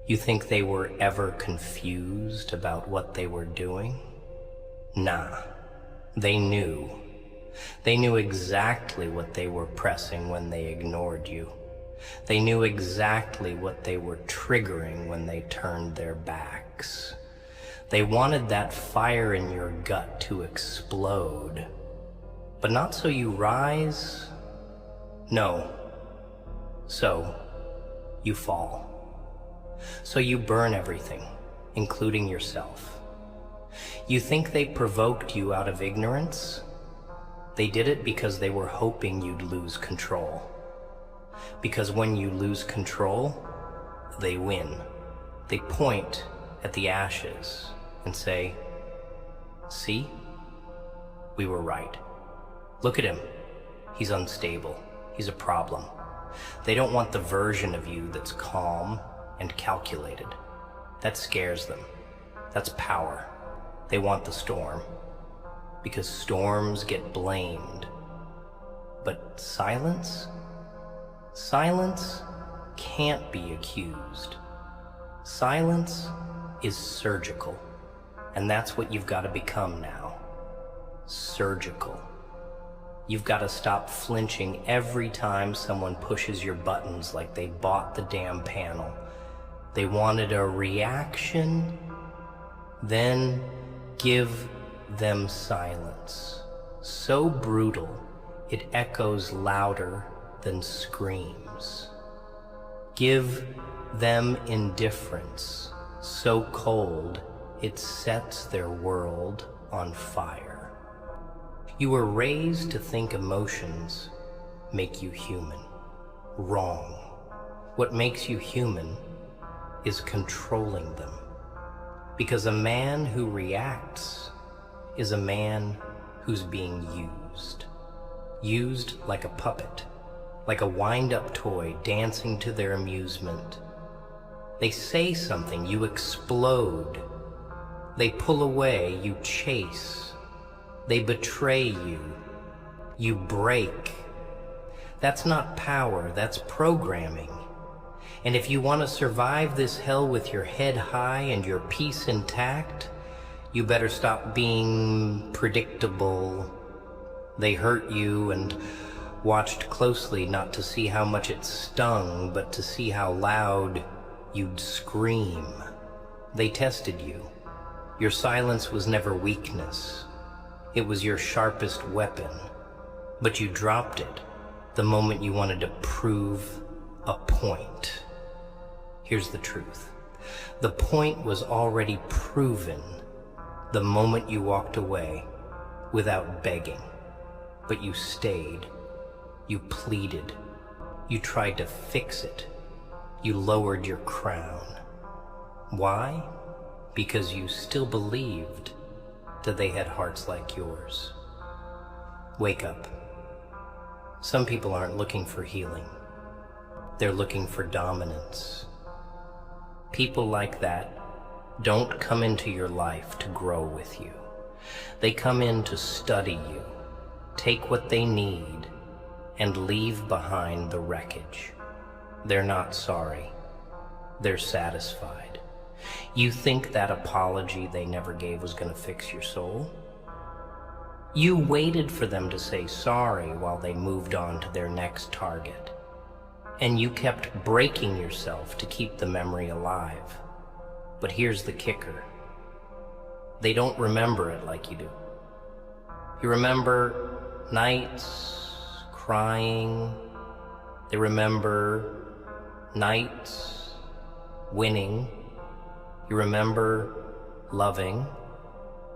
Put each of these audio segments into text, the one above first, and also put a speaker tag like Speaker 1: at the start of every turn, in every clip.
Speaker 1: You think they were ever confused about what they were doing? Nah, they knew. They knew exactly what they were pressing when they ignored you. They knew exactly what they were triggering when they turned their backs. They wanted that fire in your gut to explode. But not so you rise. No. So you fall. So you burn everything, including yourself. You think they provoked you out of ignorance? They did it because they were hoping you'd lose control. Because when you lose control, they win. They point at the ashes and say, "See? We were right. Look at him. He's unstable. He's a problem." They don't want the version of you that's calm and calculated. That scares them. That's power. They want the storm. Because storms get blamed. But silence? Silence can't be accused. Silence is surgical. And that's what you've got to become now. Surgical. You've got to stop flinching every time someone pushes your buttons like they bought the damn panel. They wanted a reaction, then give them silence. So brutal, it echoes louder than screams. Give them indifference, so cold, it sets their world on fire. You were raised to think emotions make you human. Wrong. What makes you human is controlling them. Because a man who reacts is a man who's being used. Used like a puppet, like a wind-up toy dancing to their amusement. They say something, you explode. They pull away, you chase. They betray you, you break. That's not power, that's programming. And if you want to survive this hell with your head high and your peace intact, you better stop being predictable. They hurt you and watched closely not to see how much it stung, but to see how loud you'd scream. They tested you. Your silence was never weakness. It was your sharpest weapon. But you dropped it the moment you wanted to prove a point. Here's the truth. The point was already proven the moment you walked away without begging. But you stayed. You pleaded. You tried to fix it. You lowered your crown. Why? Because you still believed that they had hearts like yours. Wake up. Some people aren't looking for healing. They're looking for dominance. People like that don't come into your life to grow with you. They come in to study you, take what they need, and leave behind the wreckage. They're not sorry. They're satisfied. You think that apology they never gave was going to fix your soul? You waited for them to say sorry while they moved on to their next target. And you kept breaking yourself to keep the memory alive. But here's the kicker. They don't remember it like you do. You remember nights crying. They remember nights winning. You remember loving.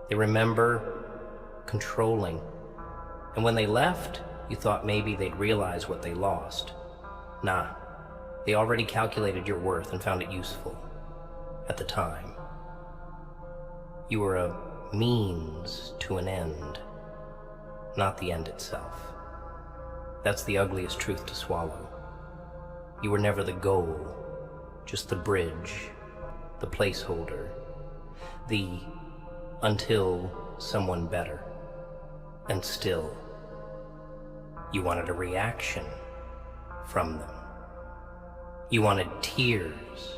Speaker 1: They remember controlling. And when they left, you thought maybe they'd realize what they lost. Nah, they already calculated your worth and found it useful at the time. You were a means to an end, not the end itself. That's the ugliest truth to swallow. You were never the goal, just the bridge, the placeholder, the until someone better. And still, you wanted a reaction from them. You wanted tears.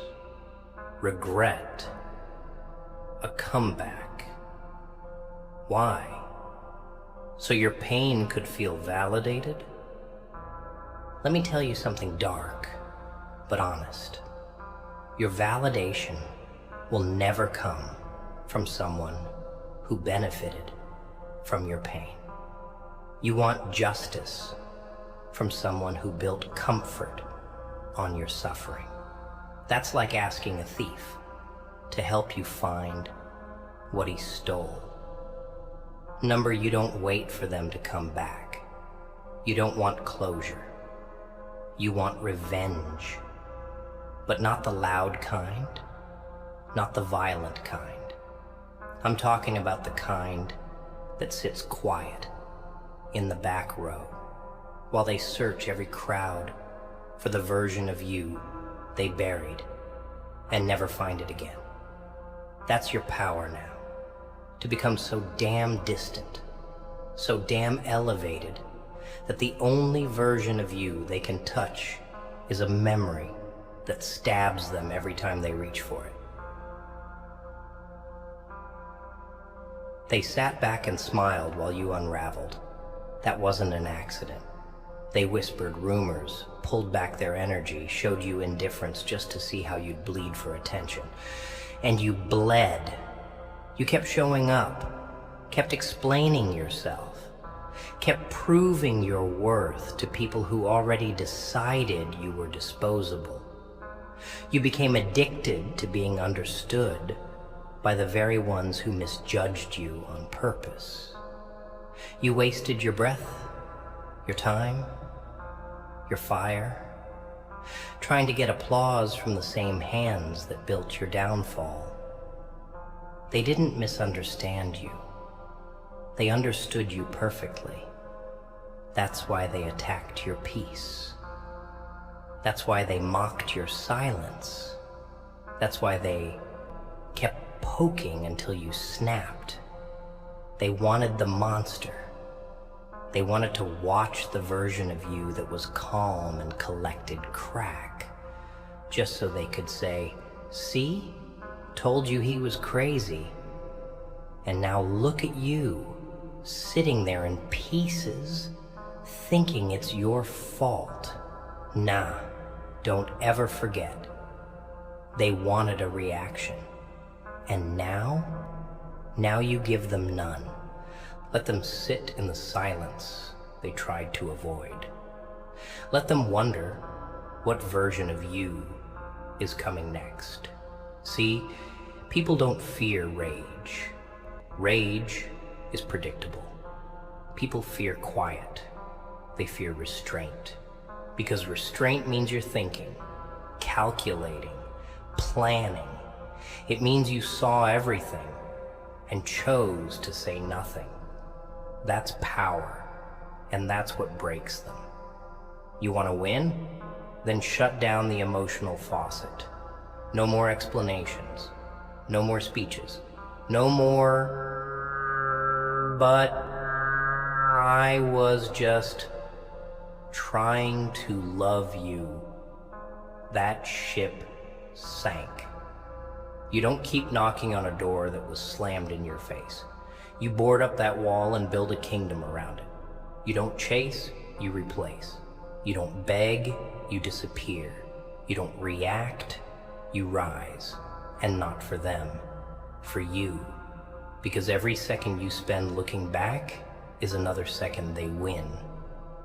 Speaker 1: regret, a comeback. Why? So your pain could feel validated? Let me tell you something dark, but honest. Your validation will never come from someone who benefited from your pain. You want justice from someone who built comfort on your suffering. That's like asking a thief to help you find what he stole. Number, you don't wait for them to come back. You don't want closure. You want revenge. But not the loud kind, not the violent kind. I'm talking about the kind that sits quiet in the back row while they search every crowd for the version of you they buried and never find it again. That's your power now, to become so damn distant, so damn elevated, that the only version of you they can touch is a memory that stabs them every time they reach for it. They sat back and smiled while you unraveled. That wasn't an accident. They whispered rumors, pulled back their energy, showed you indifference just to see how you'd bleed for attention. And you bled. You kept showing up, kept explaining yourself, kept proving your worth to people who already decided you were disposable. You became addicted to being understood by the very ones who misjudged you on purpose. You wasted your breath, your time, your fire, trying to get applause from the same hands that built your downfall. They didn't misunderstand you. They understood you perfectly. That's why they attacked your peace. That's why they mocked your silence. That's why they kept poking until you snapped. They wanted the monster. They wanted to watch the version of you that was calm and collected crack, just so they could say, "See? Told you he was crazy. And now look at you, sitting there in pieces, thinking it's your fault." Nah, don't ever forget. They wanted a reaction. And now you give them none. Let them sit in the silence they tried to avoid. Let them wonder what version of you is coming next. See, people don't fear rage. Rage is predictable. People fear quiet. They fear restraint. Because restraint means you're thinking, calculating, planning. It means you saw everything and chose to say nothing. That's power, and that's what breaks them. You want to win? Then shut down the emotional faucet. No more explanations. No more speeches. No more, "But I was just trying to love you." That ship sank. You don't keep knocking on a door that was slammed in your face. You board up that wall and build a kingdom around it. You don't chase, you replace. You don't beg, you disappear. You don't react, you rise. And not for them, for you. Because every second you spend looking back is another second they win.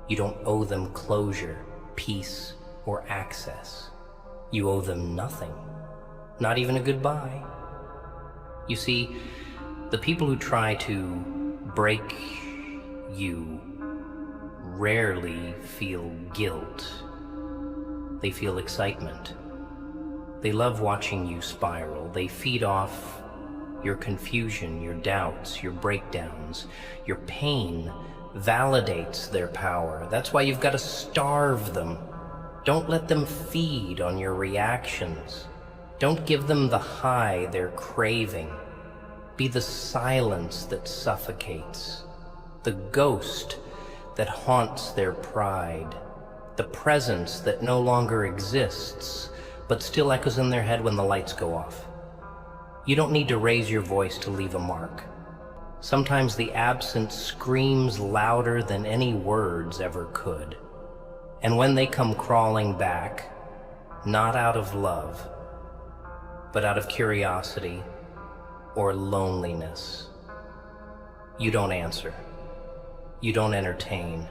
Speaker 1: You don't owe them closure, peace, or access. You owe them nothing. Not even a goodbye. You see, the people who try to break you rarely feel guilt. They feel excitement. They love watching you spiral. They feed off your confusion, your doubts, your breakdowns. Your pain validates their power. That's why you've got to starve them. Don't let them feed on your reactions. Don't give them the high they're craving. Be the silence that suffocates, the ghost that haunts their pride, the presence that no longer exists, but still echoes in their head when the lights go off. You don't need to raise your voice to leave a mark. Sometimes the absence screams louder than any words ever could. And when they come crawling back, not out of love, but out of curiosity or loneliness, you don't answer. You don't entertain.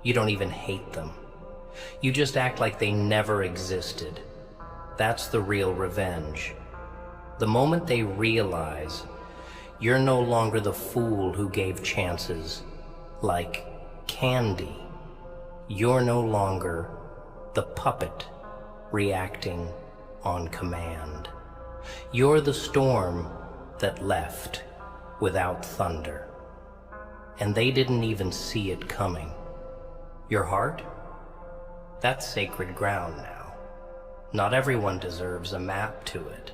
Speaker 1: You don't even hate them. You just act like they never existed. That's the real revenge. The moment they realize you're no longer the fool who gave chances like candy. You're no longer the puppet reacting on command. You're the storm that left without thunder. And they didn't even see it coming. Your heart? That's sacred ground now. Not everyone deserves a map to it.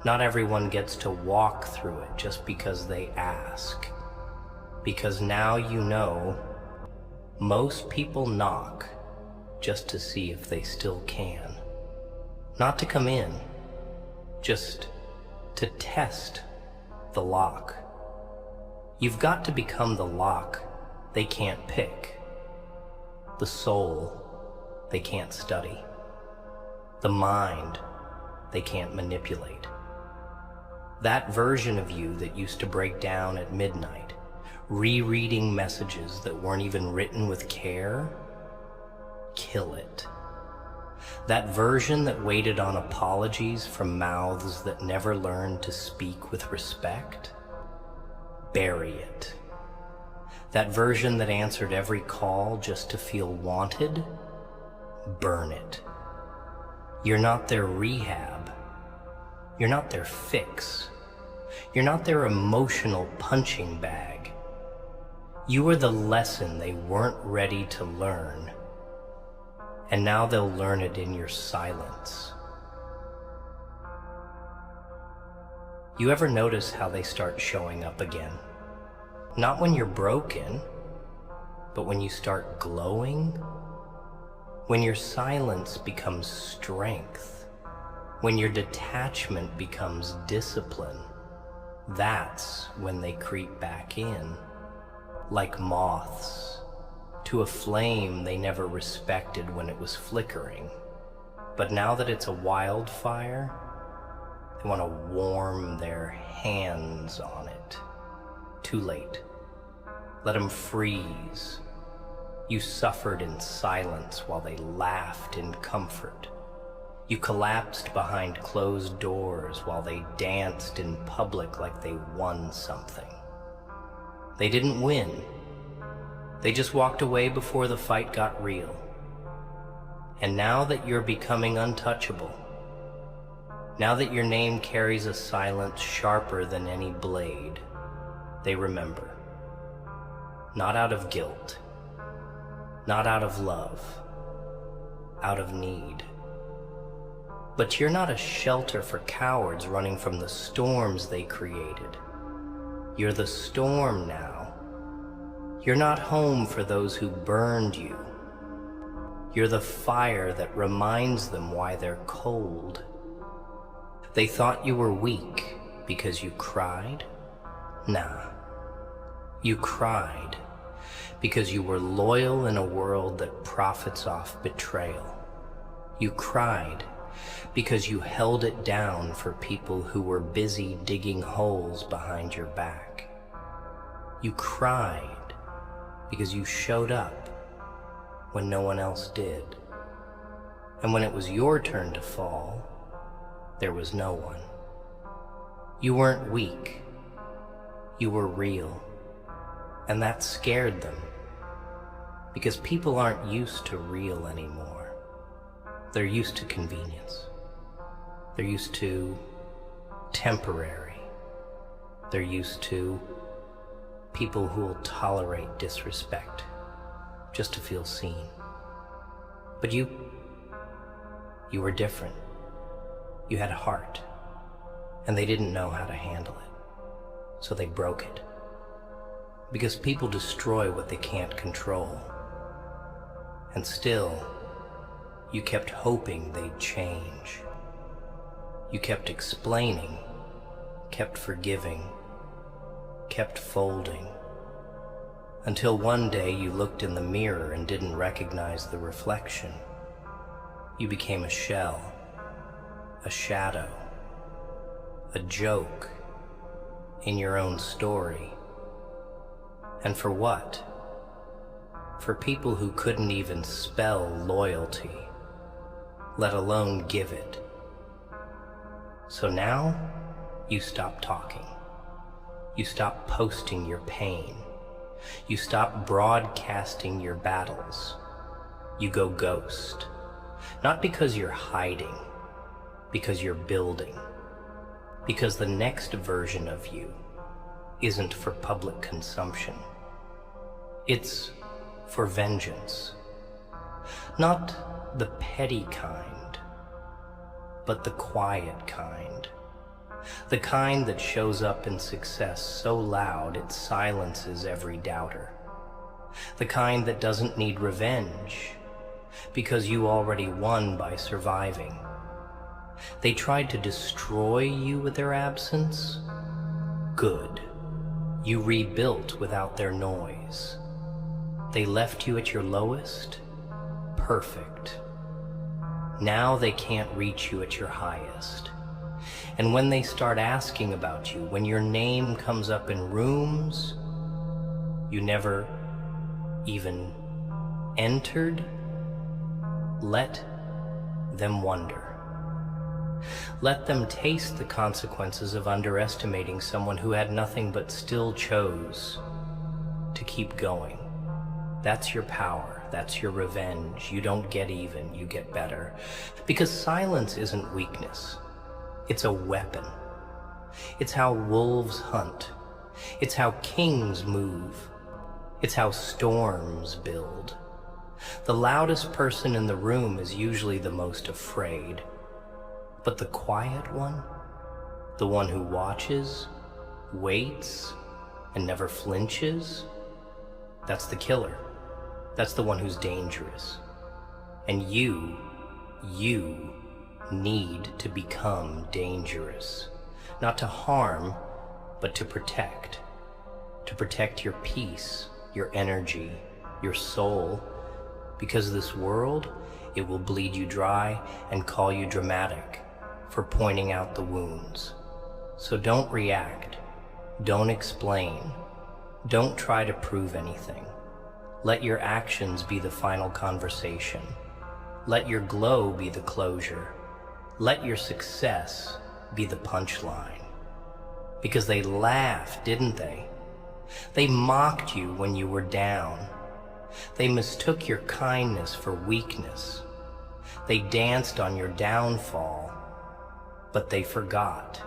Speaker 1: Not everyone gets to walk through it just because they ask. Because now you know, most people knock just to see if they still can. Not to come in, just to test the lock. You've got to become the lock they can't pick, the soul they can't study, the mind they can't manipulate. That version of you that used to break down at midnight, rereading messages that weren't even written with care, kill it. That version that waited on apologies from mouths that never learned to speak with respect, bury it. That version that answered every call just to feel wanted, burn it. You're not their rehab. You're not their fix. You're not their emotional punching bag. You are the lesson they weren't ready to learn. And now they'll learn it in your silence. You ever notice how they start showing up again? Not when you're broken, but when you start glowing. When your silence becomes strength. When your detachment becomes discipline. That's when they creep back in, like moths, to a flame they never respected when it was flickering. But now that it's a wildfire, they want to warm their hands on it. Too late. Let them freeze. You suffered in silence while they laughed in comfort. You collapsed behind closed doors while they danced in public like they won something. They didn't win. They just walked away before the fight got real. And now that you're becoming untouchable, now that your name carries a silence sharper than any blade, they remember. Not out of guilt, not out of love, out of need. But you're not a shelter for cowards running from the storms they created. You're the storm now. You're not home for those who burned you. You're the fire that reminds them why they're cold. They thought you were weak because you cried? Nah. You cried because you were loyal in a world that profits off betrayal. You cried because you held it down for people who were busy digging holes behind your back. You cried because you showed up when no one else did. And when it was your turn to fall, there was no one. You weren't weak. You were real. And that scared them, because people aren't used to real anymore. They're used to convenience. They're used to temporary. They're used to people who will tolerate disrespect just to feel seen. But you were different. You had a heart, and they didn't know how to handle it, so they broke it. Because people destroy what they can't control. And still, You kept hoping they'd change. You kept explaining, kept forgiving, kept folding, until one day you looked in the mirror and didn't recognize the reflection. You became a shell, a shadow, a joke in your own story. And for what? For people who couldn't even spell loyalty, let alone give it. So now, you stop talking. You stop posting your pain. You stop broadcasting your battles. You go ghost. Not because you're hiding, because you're building. Because the next version of you isn't for public consumption. It's for vengeance. Not the petty kind, but the quiet kind. The kind that shows up in success so loud it silences every doubter. The kind that doesn't need revenge, because you already won by surviving. They tried to destroy you with their absence? Good. You rebuilt without their noise. They left you at your lowest? Perfect. Now they can't reach you at your highest. And when they start asking about you, when your name comes up in rooms you never even entered, let them wonder. Let them taste the consequences of underestimating someone who had nothing but still chose to keep going. That's your power. That's your revenge. You don't get even, you get better. Because silence isn't weakness. It's a weapon. It's how wolves hunt. It's how kings move. It's how storms build. The loudest person in the room is usually the most afraid. But the quiet one, the one who watches, waits, and never flinches, that's the killer. That's the one who's dangerous. And you need to become dangerous. Not to harm, but to protect. To protect your peace, your energy, your soul. Because this world, it will bleed you dry and call you dramatic for pointing out the wounds. So don't react. Don't explain. Don't try to prove anything. Let your actions be the final conversation. Let your glow be the closure. Let your success be the punchline. Because they laughed, didn't they? They mocked you when you were down. They mistook your kindness for weakness. They danced on your downfall, but they forgot.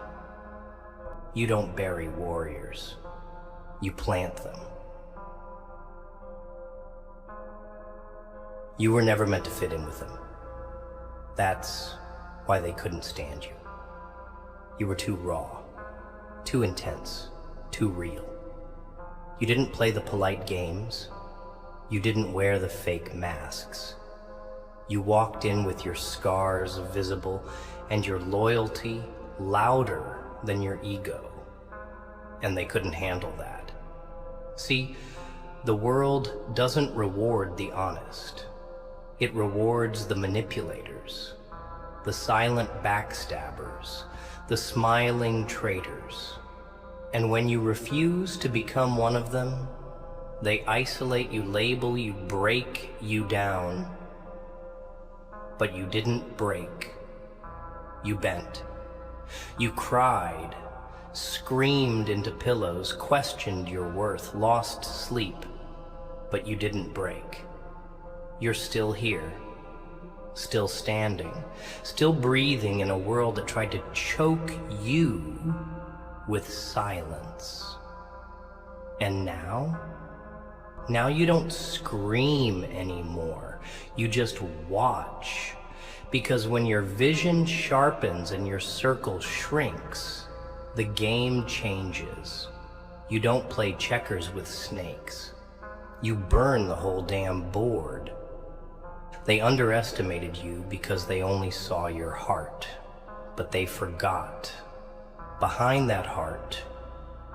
Speaker 1: You don't bury warriors. You plant them. You were never meant to fit in with them. That's why they couldn't stand you. You were too raw, too intense, too real. You didn't play the polite games. You didn't wear the fake masks. You walked in with your scars visible and your loyalty louder than your ego. And they couldn't handle that. See, the world doesn't reward the honest. It rewards the manipulators, the silent backstabbers, the smiling traitors. And when you refuse to become one of them, they isolate you, label you, break you down. But you didn't break. You bent. You cried, screamed into pillows, questioned your worth, lost sleep. But you didn't break. You're still here, still standing, still breathing in a world that tried to choke you with silence. And now you don't scream anymore. You just watch. Because when your vision sharpens and your circle shrinks, the game changes. You don't play checkers with snakes. You burn the whole damn board. They underestimated you because they only saw your heart, but they forgot. Behind that heart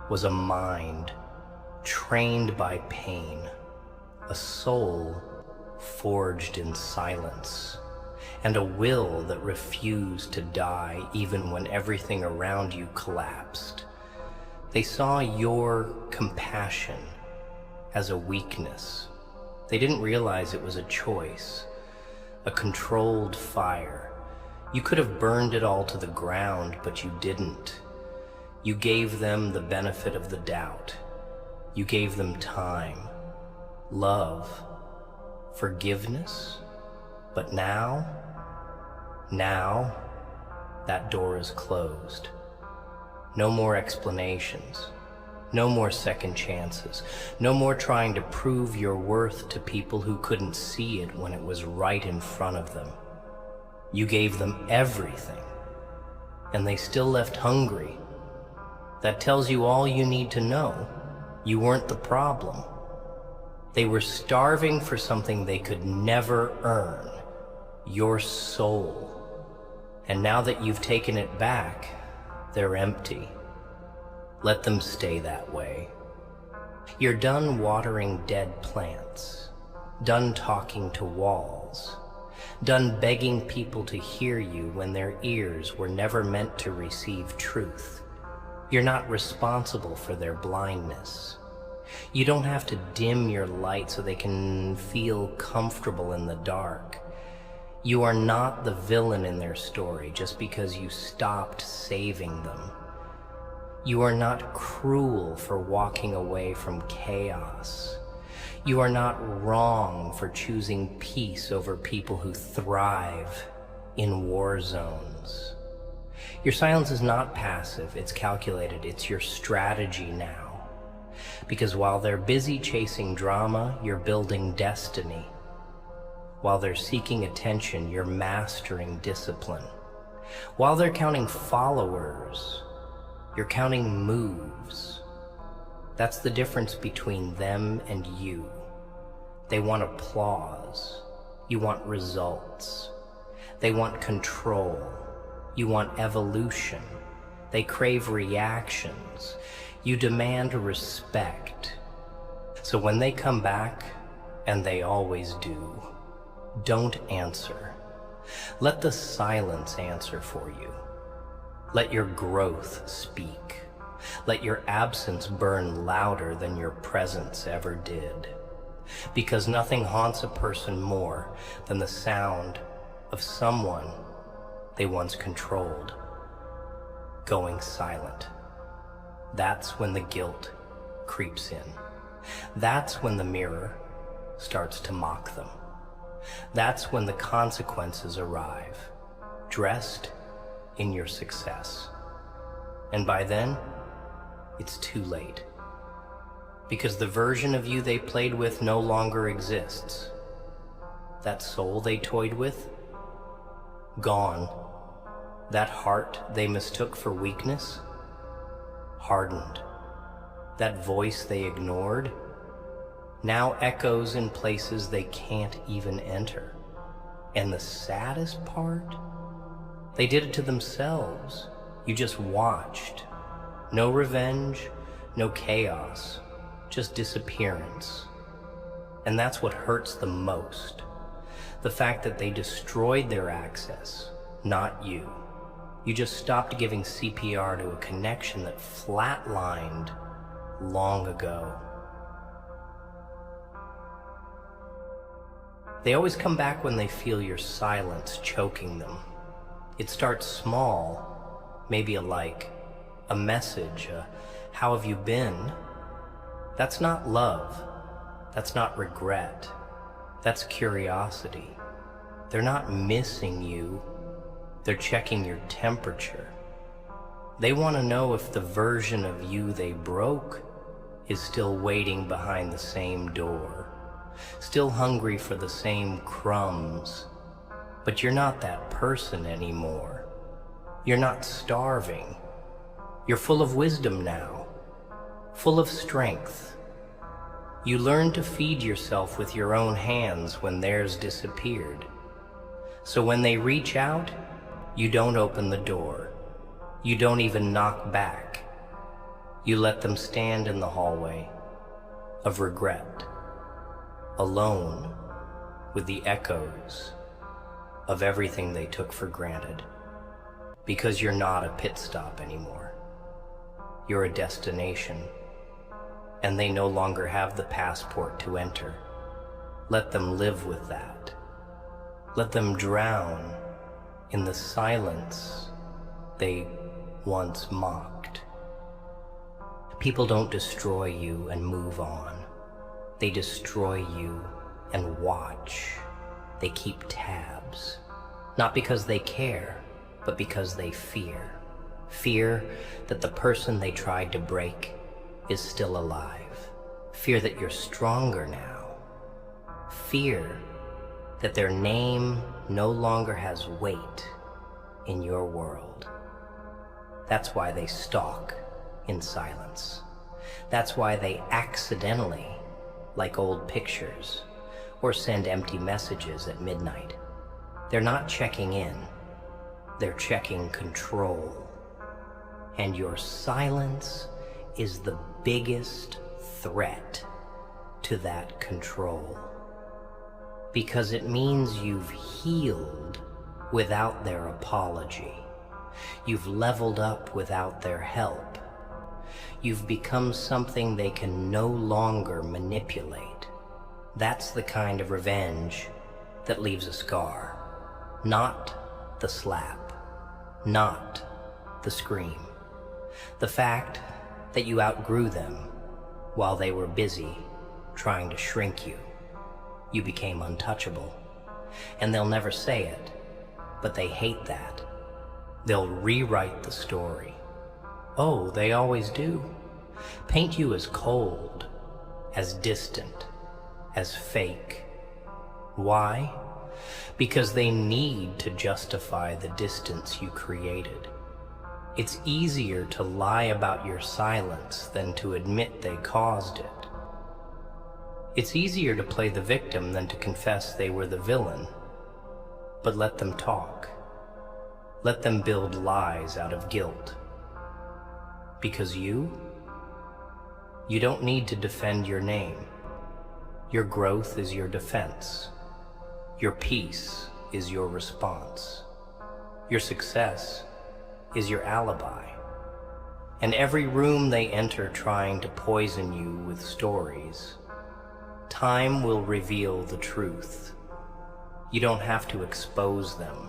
Speaker 1: was a mind trained by pain, a soul forged in silence, and a will that refused to die even when everything around you collapsed. They saw your compassion as a weakness. They didn't realize it was a choice, a controlled fire. You could have burned it all to the ground, but you didn't. You gave them the benefit of the doubt. You gave them time, love, forgiveness. But now, that door is closed. No more explanations. No more second chances. No more trying to prove your worth to people who couldn't see it when it was right in front of them. You gave them everything, and they still left hungry. That tells you all you need to know. You weren't the problem. They were starving for something they could never earn, your soul. And now that you've taken it back, they're empty. Let them stay that way. You're done watering dead plants, done talking to walls, done begging people to hear you when their ears were never meant to receive truth. You're not responsible for their blindness. You don't have to dim your light so they can feel comfortable in the dark. You are not the villain in their story just because you stopped saving them. You are not cruel for walking away from chaos. You are not wrong for choosing peace over people who thrive in war zones. Your silence is not passive, it's calculated, it's your strategy now. Because while they're busy chasing drama, you're building destiny. While they're seeking attention, you're mastering discipline. While they're counting followers, you're counting moves. That's the difference between them and you. They want applause. You want results. They want control. You want evolution. They crave reactions. You demand respect. So when they come back, and they always do, don't answer. Let the silence answer for you. Let your growth speak. Let your absence burn louder than your presence ever did. Because nothing haunts a person more than the sound of someone they once controlled going silent. That's when the guilt creeps in. That's when the mirror starts to mock them. That's when the consequences arrive, dressed in your success. And by then, it's too late. Because the version of you they played with no longer exists. That soul they toyed with, gone. That heart they mistook for weakness, hardened. That voice they ignored, now echoes in places they can't even enter. And the saddest part? They did it to themselves. You just watched. No revenge, no chaos, just disappearance. And that's what hurts the most. The fact that they destroyed their access, not you. You just stopped giving CPR to a connection that flatlined long ago. They always come back when they feel your silence choking them. It starts small, maybe a like, a message, a how have you been? That's not love. That's not regret. That's curiosity. They're not missing you. They're checking your temperature. They want to know if the version of you they broke is still waiting behind the same door, still hungry for the same crumbs. But you're not that person anymore. You're not starving. You're full of wisdom now, full of strength. You learn to feed yourself with your own hands when theirs disappeared. So when they reach out, you don't open the door. You don't even knock back. You let them stand in the hallway of regret, alone with the echoes of everything they took for granted. Because you're not a pit stop anymore. You're a destination, and they no longer have the passport to enter. Let them live with that. Let them drown in the silence they once mocked. People don't destroy you and move on. They destroy you and watch. They keep tabs. Not because they care, but because they fear. Fear that the person they tried to break is still alive. Fear that you're stronger now. Fear that their name no longer has weight in your world. That's why they stalk in silence. That's why they accidentally like old pictures or send empty messages at midnight. They're not checking in. They're checking control. And your silence is the biggest threat to that control. Because it means you've healed without their apology. You've leveled up without their help. You've become something they can no longer manipulate. That's the kind of revenge that leaves a scar. Not the slap. Not the scream. The fact that you outgrew them while they were busy trying to shrink you. You became untouchable. And they'll never say it, but they hate that. They'll rewrite the story. Oh, they always do. Paint you as cold, as distant, as fake. Why? Because they need to justify the distance you created. It's easier to lie about your silence than to admit they caused it. It's easier to play the victim than to confess they were the villain. But let them talk. Let them build lies out of guilt. Because you don't need to defend your name. Your growth is your defense. Your peace is your response. Your success is your alibi. And every room they enter trying to poison you with stories, time will reveal the truth. You don't have to expose them.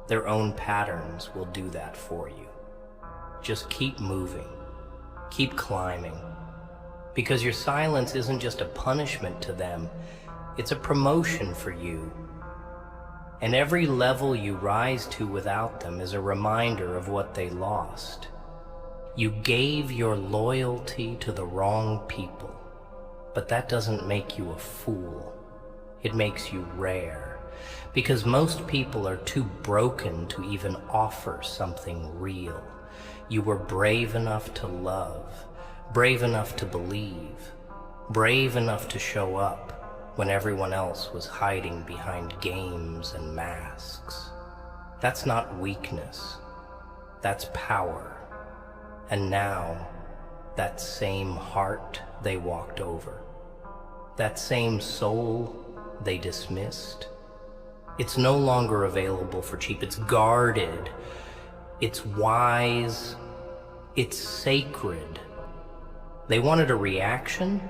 Speaker 1: Their own patterns will do that for you. Just keep moving. Keep climbing. Because your silence isn't just a punishment to them, it's a promotion for you. And every level you rise to without them is a reminder of what they lost. You gave your loyalty to the wrong people, but that doesn't make you a fool. It makes you rare, because most people are too broken to even offer something real. You were brave enough to love, brave enough to believe, brave enough to show up when everyone else was hiding behind games and masks. That's not weakness, that's power. And now, that same heart they walked over, that same soul they dismissed, it's no longer available for cheap. It's guarded, it's wise, it's sacred. They wanted a reaction?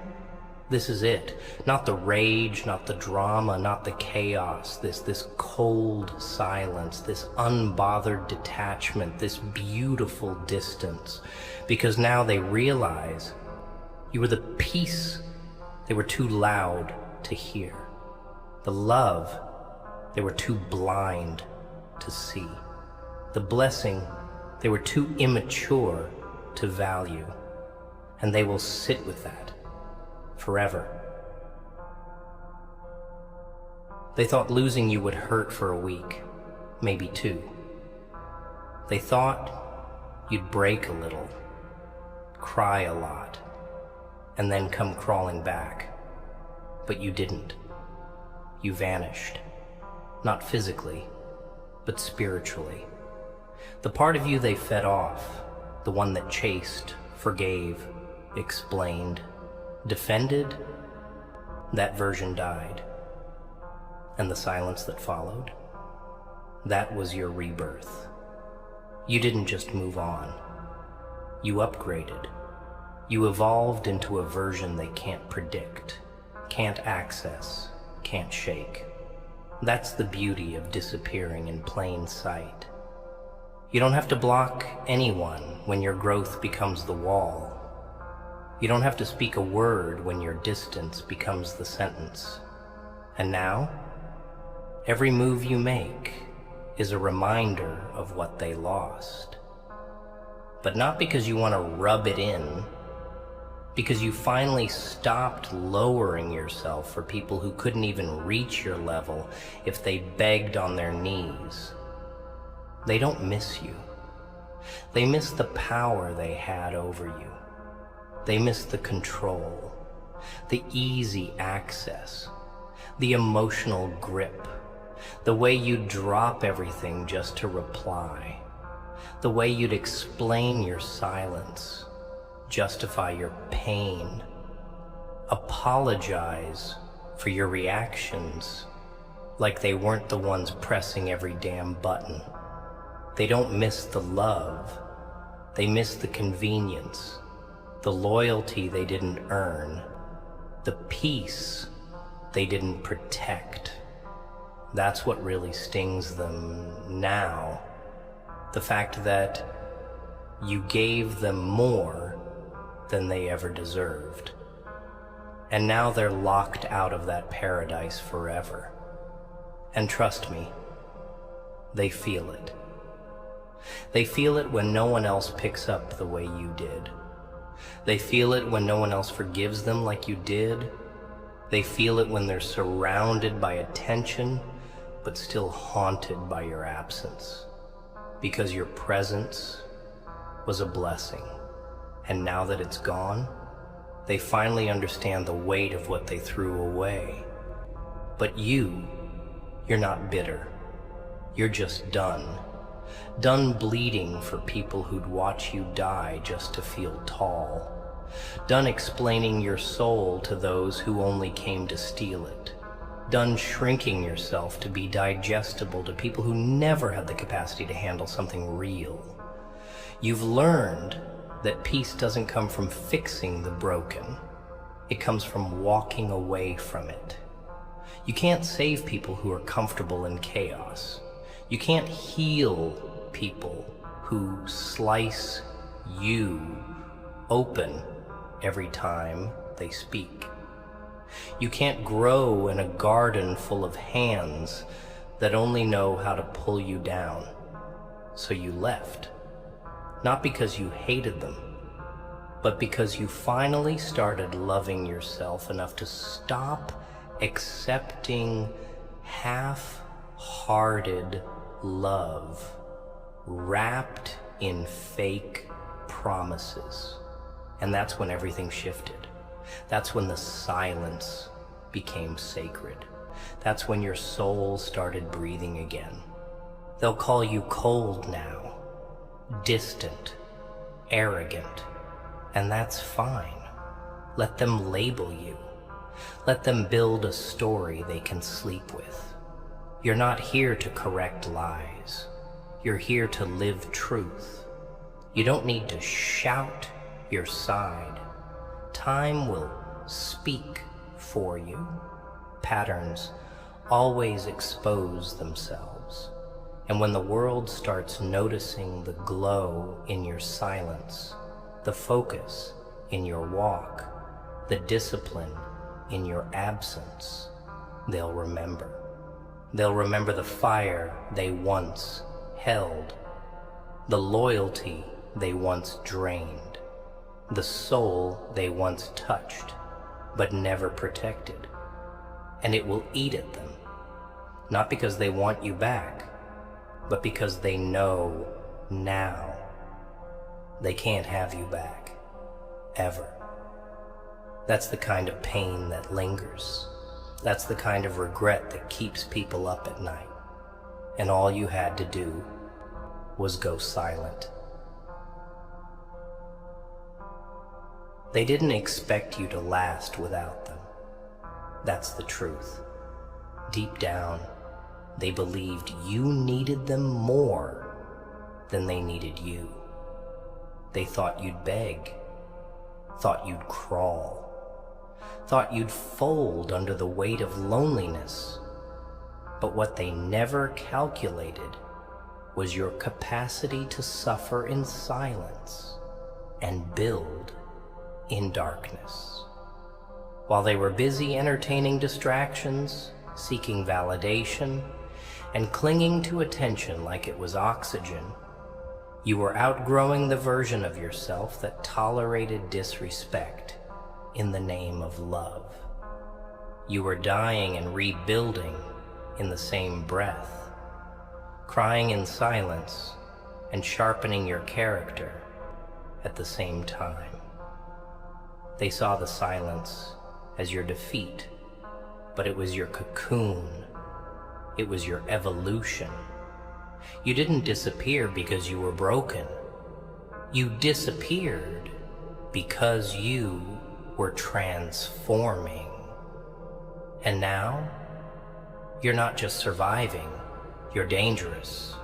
Speaker 1: This is it. Not the rage, not the drama, not the chaos, this cold silence, this unbothered detachment, this beautiful distance. Because now they realize you were the peace they were too loud to hear. The love they were too blind to see. The blessing they were too immature to value. And they will sit with that forever. They thought losing you would hurt for a week, maybe two. They thought you'd break a little, cry a lot, and then come crawling back. But you didn't. You vanished. Not physically, but spiritually. The part of you they fed off, the one that chased, forgave, explained, defended, that version died. And the silence that followed, that was your rebirth. You didn't just move on. You upgraded. You evolved into a version they can't predict, can't access, can't shake. That's the beauty of disappearing in plain sight. You don't have to block anyone when your growth becomes the wall. You don't have to speak a word when your distance becomes the sentence. And now, every move you make is a reminder of what they lost. But not because you want to rub it in, because you finally stopped lowering yourself for people who couldn't even reach your level if they begged on their knees. They don't miss you. They miss the power they had over you. They miss the control, the easy access, the emotional grip, the way you'd drop everything just to reply, the way you'd explain your silence, justify your pain, apologize for your reactions like they weren't the ones pressing every damn button. They don't miss the love, they miss the convenience, the loyalty they didn't earn, the peace they didn't protect. That's what really stings them now. The fact that you gave them more than they ever deserved. And now they're locked out of that paradise forever. And trust me, they feel it. They feel it when no one else picks up the way you did. They feel it when no one else forgives them like you did. They feel it when they're surrounded by attention, but still haunted by your absence. Because your presence was a blessing. And now that it's gone, they finally understand the weight of what they threw away. But you're not bitter. You're just done. Done bleeding for people who'd watch you die just to feel tall. Done explaining your soul to those who only came to steal it. Done shrinking yourself to be digestible to people who never had the capacity to handle something real. You've learned that peace doesn't come from fixing the broken. It comes from walking away from it. You can't save people who are comfortable in chaos. You can't heal people who slice you open every time they speak. You can't grow in a garden full of hands that only know how to pull you down. So you left. Not because you hated them, but because you finally started loving yourself enough to stop accepting half-hearted love wrapped in fake promises. And that's when everything shifted. That's when the silence became sacred. That's when your soul started breathing again. They'll call you cold now, distant, arrogant, and that's fine. Let them label you. Let them build a story they can sleep with. You're not here to correct lies. You're here to live truth. You don't need to shout your side. Time will speak for you. Patterns always expose themselves. And when the world starts noticing the glow in your silence, the focus in your walk, the discipline in your absence, they'll remember. They'll remember the fire they once held, the loyalty they once drained, the soul they once touched, but never protected. And it will eat at them, not because they want you back, but because they know now they can't have you back, ever. That's the kind of pain that lingers. That's the kind of regret that keeps people up at night. And all you had to do was go silent. They didn't expect you to last without them. That's the truth. Deep down, they believed you needed them more than they needed you. They thought you'd beg, thought you'd crawl, thought you'd fold under the weight of loneliness. But what they never calculated was your capacity to suffer in silence and build in darkness. While they were busy entertaining distractions, seeking validation, and clinging to attention like it was oxygen, you were outgrowing the version of yourself that tolerated disrespect in the name of love. You were dying and rebuilding in the same breath, crying in silence and sharpening your character at the same time. They saw the silence as your defeat, but it was your cocoon. It was your evolution. You didn't disappear because you were broken. You disappeared because you were transforming. And now, you're not just surviving, you're dangerous.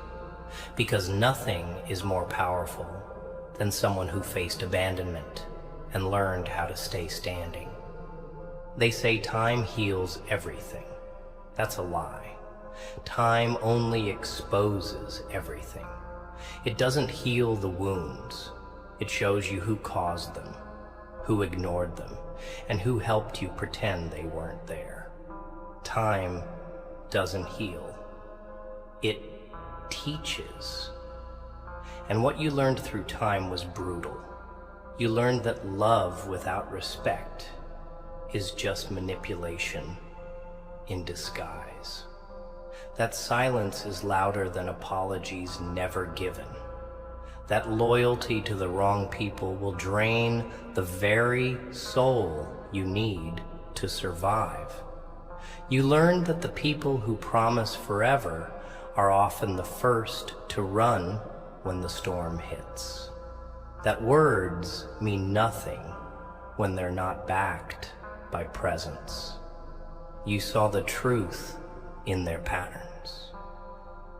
Speaker 1: Because nothing is more powerful than someone who faced abandonment and learned how to stay standing. They say time heals everything. That's a lie. Time only exposes everything. It doesn't heal the wounds. It shows you who caused them, who ignored them, and who helped you pretend they weren't there. Time doesn't heal. It teaches. And what you learned through time was brutal. You learned that love without respect is just manipulation in disguise. That silence is louder than apologies never given. That loyalty to the wrong people will drain the very soul you need to survive. You learned that the people who promise forever are often the first to run when the storm hits. That words mean nothing when they're not backed by presence. You saw the truth in their patterns.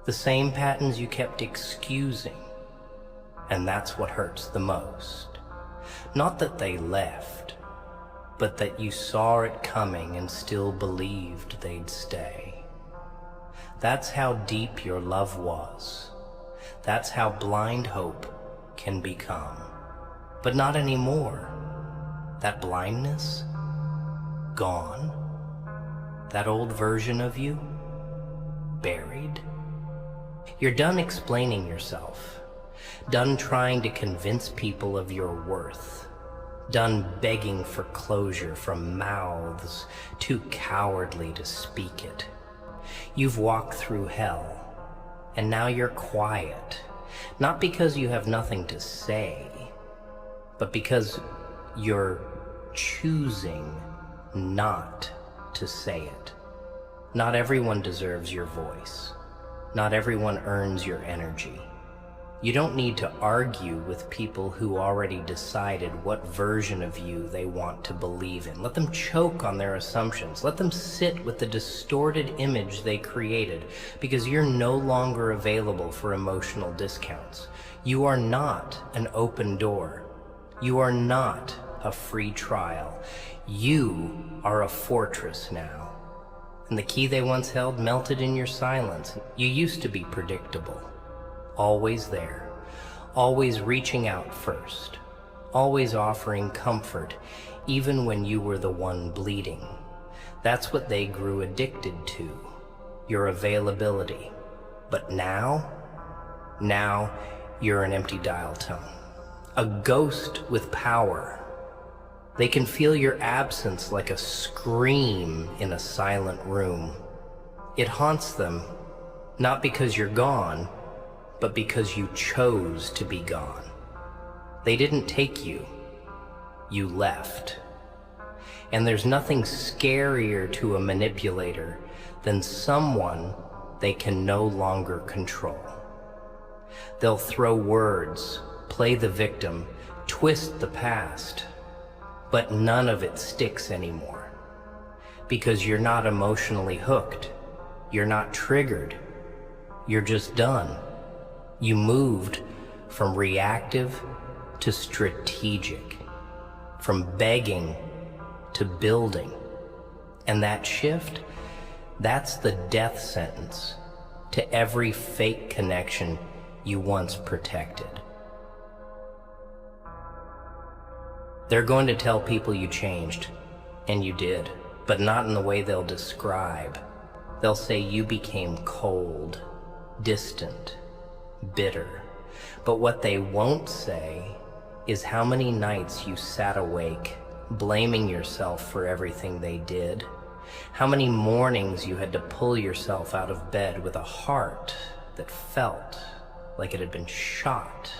Speaker 1: The same patterns you kept excusing. And that's what hurts the most. Not that they left, but that you saw it coming and still believed they'd stay. That's how deep your love was. That's how blind hope can become. But not anymore. That blindness, gone. That old version of you, buried. You're done explaining yourself. Done trying to convince people of your worth. Done begging for closure from mouths too cowardly to speak it. You've walked through hell, and now you're quiet. Not because you have nothing to say, but because you're choosing not to say it. Not everyone deserves your voice. Not everyone earns your energy. You don't need to argue with people who already decided what version of you they want to believe in. Let them choke on their assumptions. Let them sit with the distorted image they created, because you're no longer available for emotional discounts. You are not an open door. You are not a free trial. You are a fortress now. And the key they once held melted in your silence. You used to be predictable. Always there, always reaching out first, always offering comfort, even when you were the one bleeding. That's what they grew addicted to, your availability. But now you're an empty dial tone, a ghost with power. They can feel your absence like a scream in a silent room. It haunts them, not because you're gone, but because you chose to be gone. They didn't take you, you left. And there's nothing scarier to a manipulator than someone they can no longer control. They'll throw words, play the victim, twist the past, but none of it sticks anymore. Because you're not emotionally hooked. You're not triggered. You're just done. You moved from reactive to strategic, from begging to building. And that shift, that's the death sentence to every fake connection you once protected. They're going to tell people you changed, and you did, but not in the way they'll describe. They'll say you became cold, distant, bitter. But what they won't say is how many nights you sat awake, blaming yourself for everything they did. How many mornings you had to pull yourself out of bed with a heart that felt like it had been shot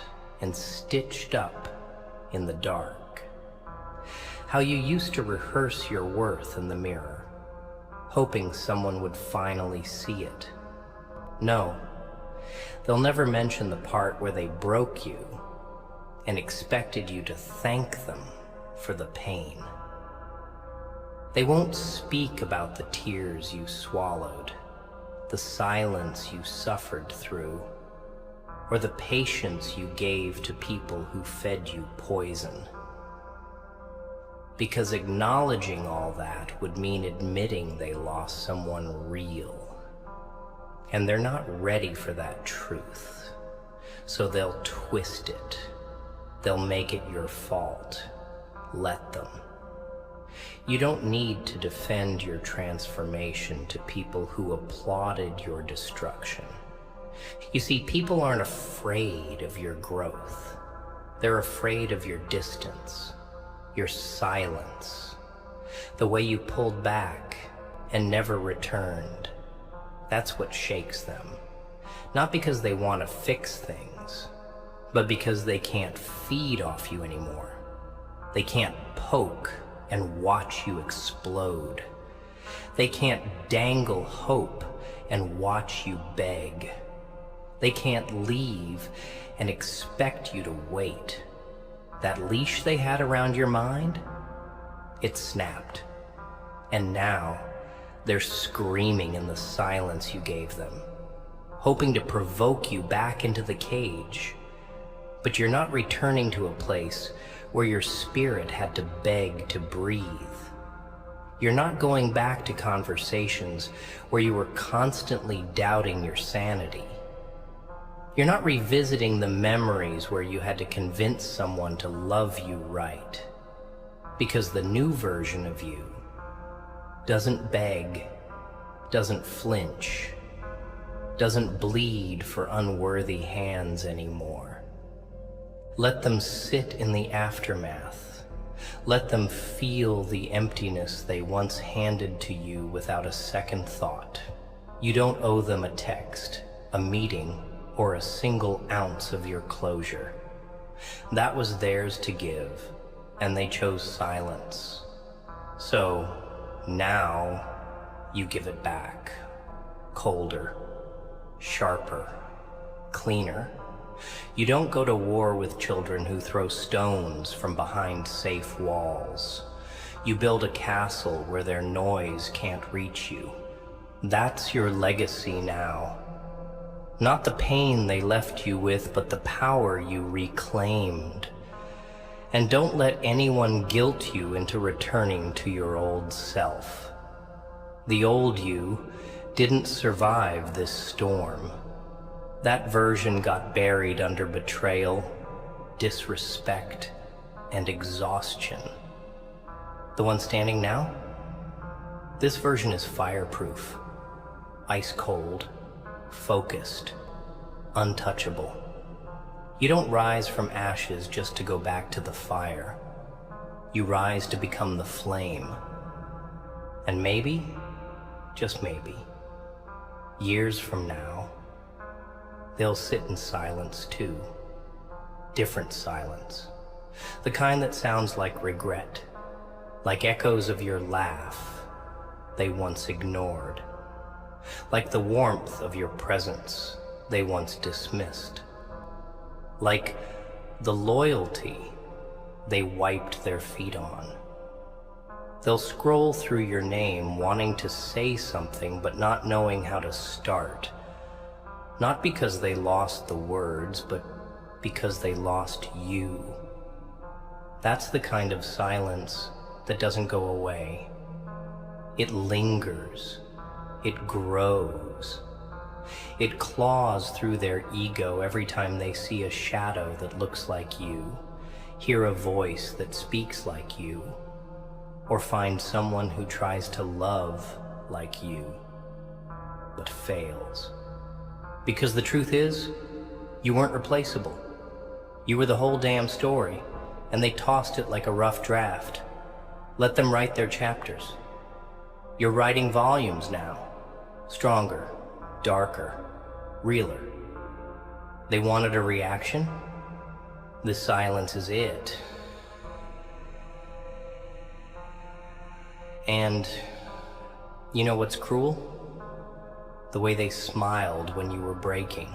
Speaker 1: and stitched up in the dark. How you used to rehearse your worth in the mirror, hoping someone would finally see it. No, they'll never mention the part where they broke you and expected you to thank them for the pain. They won't speak about the tears you swallowed, the silence you suffered through, or the patience you gave to people who fed you poison. Because acknowledging all that would mean admitting they lost someone real. And they're not ready for that truth. So they'll twist it. They'll make it your fault. Let them. You don't need to defend your transformation to people who applauded your destruction. You see, people aren't afraid of your growth. They're afraid of your distance, your silence, the way you pulled back and never returned. That's what shakes them. Not because they want to fix things, but because they can't feed off you anymore. They can't poke and watch you explode. They can't dangle hope and watch you beg. They can't leave and expect you to wait. That leash they had around your mind, it snapped. And now they're screaming in the silence you gave them, hoping to provoke you back into the cage. But you're not returning to a place where your spirit had to beg to breathe. You're not going back to conversations where you were constantly doubting your sanity. You're not revisiting the memories where you had to convince someone to love you right. Because the new version of you doesn't beg, doesn't flinch, doesn't bleed for unworthy hands anymore. Let them sit in the aftermath. Let them feel the emptiness they once handed to you without a second thought. You don't owe them a text, a meeting, or a single ounce of your closure. That was theirs to give, and they chose silence. So now you give it back. Colder, sharper, cleaner. You don't go to war with children who throw stones from behind safe walls. You build a castle where their noise can't reach you. That's your legacy now. Not the pain they left you with, but the power you reclaimed. And don't let anyone guilt you into returning to your old self. The old you didn't survive this storm. That version got buried under betrayal, disrespect, and exhaustion. The one standing now? This version is fireproof, ice cold, focused, untouchable. You don't rise from ashes just to go back to the fire. You rise to become the flame. And maybe, just maybe, years from now, they'll sit in silence too. Different silence. The kind that sounds like regret. like echoes of your laugh they once ignored, like the warmth of your presence they once dismissed, like the loyalty they wiped their feet on. They'll scroll through your name wanting to say something but not knowing how to start, not because they lost the words, but because they lost you. That's the kind of silence that doesn't go away. It lingers. It grows. It claws through their ego every time they see a shadow that looks like you, hear a voice that speaks like you, or find someone who tries to love like you, but fails. Because the truth is, you weren't replaceable. You were the whole damn story, and they tossed it like a rough draft. Let them write their chapters. You're writing volumes now. Stronger, darker, realer. They wanted a reaction? The silence is it. And you know what's cruel? The way they smiled when you were breaking.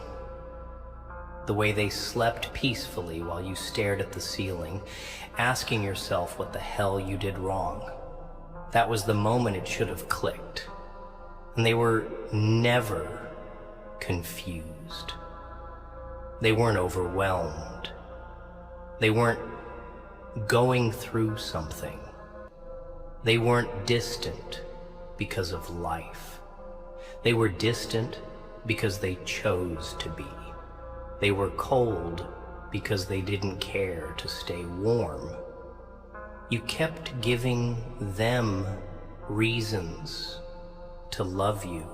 Speaker 1: The way they slept peacefully while you stared at the ceiling, asking yourself what the hell you did wrong. That was the moment it should have clicked. And they were never confused. They weren't overwhelmed. They weren't going through something. They weren't distant because of life. They were distant because they chose to be. They were cold because they didn't care to stay warm. You kept giving them reasons to love you,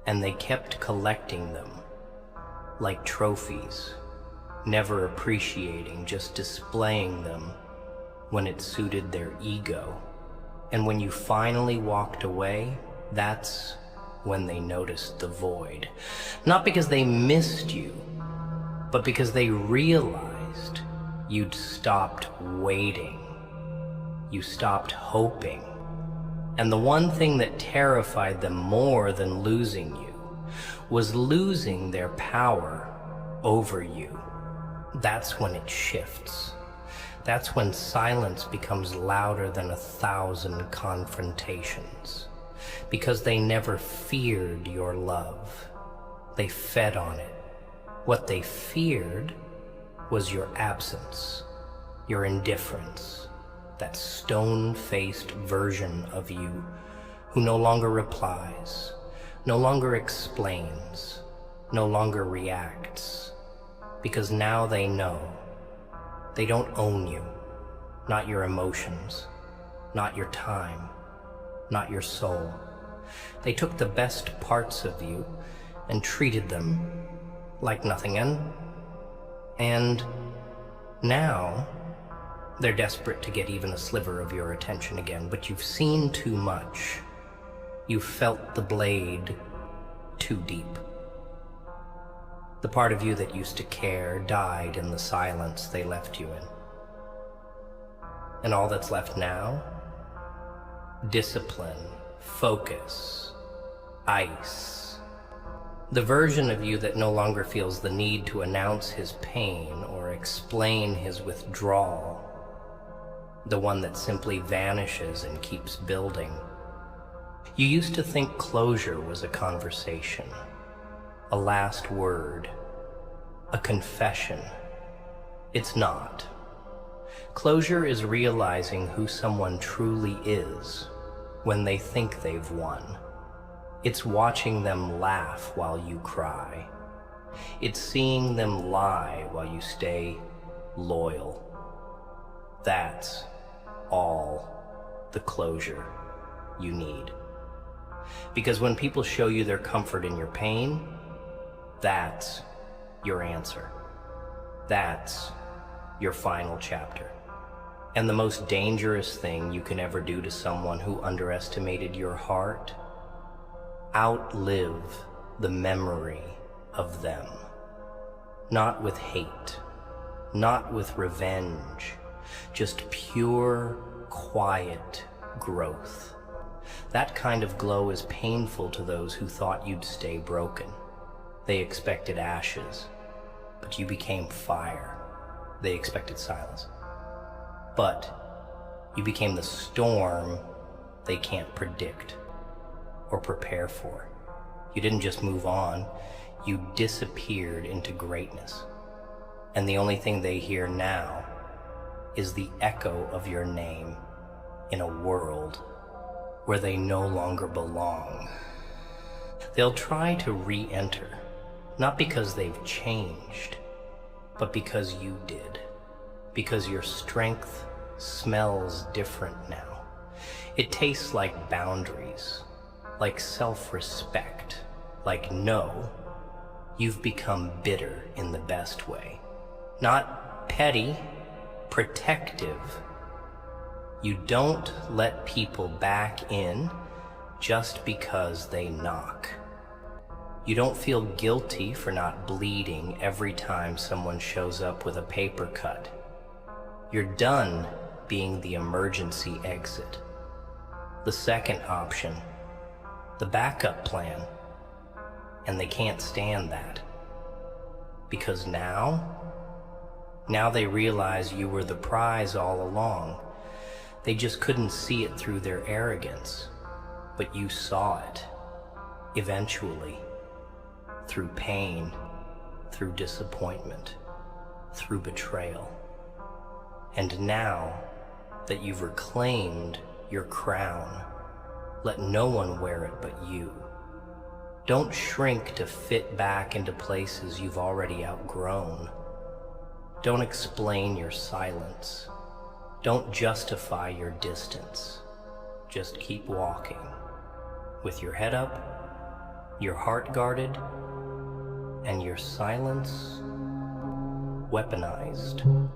Speaker 1: and they kept collecting them like trophies, never appreciating, just displaying them when it suited their ego. And when you finally walked away, that's when they noticed the void. Not because they missed you, but because they realized you'd stopped waiting. You stopped hoping. And the one thing that terrified them more than losing you was losing their power over you. That's when it shifts. That's when silence becomes louder than 1,000 confrontations. Because they never feared your love. They fed on it. What they feared was your absence, your indifference, that stone-faced version of you who no longer replies, no longer explains, no longer reacts. Because now they know. They don't own you, not your emotions, not your time, not your soul. They took the best parts of you and treated them like nothing, and now they're desperate to get even a sliver of your attention again. But you've seen too much. You've felt the blade too deep. The part of you that used to care died in the silence they left you in. And all that's left now? Discipline, focus, ice. The version of you that no longer feels the need to announce his pain or explain his withdrawal. The one that simply vanishes and keeps building. You used to think closure was a conversation, a last word, a confession. It's not. Closure is realizing who someone truly is when they think they've won. It's watching them laugh while you cry. It's seeing them lie while you stay loyal. That's all the closure you need. Because when people show you their comfort in your pain, that's your answer. That's your final chapter. And the most dangerous thing you can ever do to someone who underestimated your heart, outlive the memory of them. Not with hate, not with revenge, just pure quiet growth. That kind of glow is painful to those who thought you'd stay broken. They expected ashes, but you became fire. They expected silence. But you became the storm they can't predict or prepare for. You didn't just move on, you disappeared into greatness. And the only thing they hear now is the echo of your name in a world where they no longer belong. They'll try to re-enter, not because they've changed, but because you did. Because your strength smells different now. It tastes like boundaries, like self-respect, like no. You've become bitter in the best way. Not petty, protective. You don't let people back in just because they knock. You don't feel guilty for not bleeding every time someone shows up with a paper cut. You're done being the emergency exit. The second option, the backup plan. And they can't stand that. Because now they realize you were the prize all along. They just couldn't see it through their arrogance. But you saw it. Eventually. Through pain, through disappointment, through betrayal. And now that you've reclaimed your crown, let no one wear it but you. Don't shrink to fit back into places you've already outgrown. Don't explain your silence. Don't justify your distance. Just keep walking, with your head up, your heart guarded, and your silence weaponized.